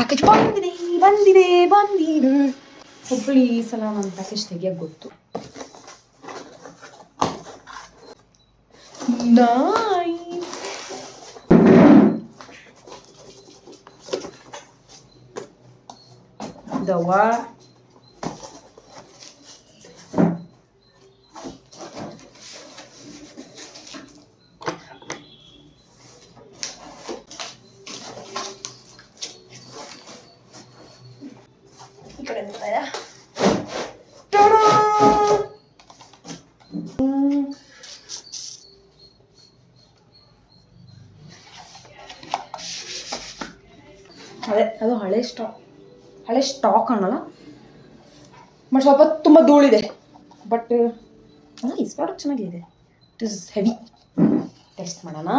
Package ಬಂದಿದೆ ಬಂದಿದೆ ಬಂದಿದೆ. ಒಬ್ಬಳು ಈ ಸಲ ನನ್ನ ಪ್ಯಾಕೇಜ್ ತೆಗಿಯೋಕ್ಕೆ ಗೊತ್ತು. ನೈಸ್. ದವಾ ಈ ಕಡೆ ಅದೇ ಅದು ಹಳೆ ಸ್ಟಾಕ್ ಅನ್ನಲ್ಲ, ಬಟ್ ಸ್ವಲ್ಪ ತುಂಬ ಧೂಳಿದೆ. ಬಟ್ ಈ ಪ್ರಾಡಕ್ಟ್ ಚೆನ್ನಾಗಿದೆ. It is heavy. ಟೆಸ್ಟ್ ಮಾಡೋಣ.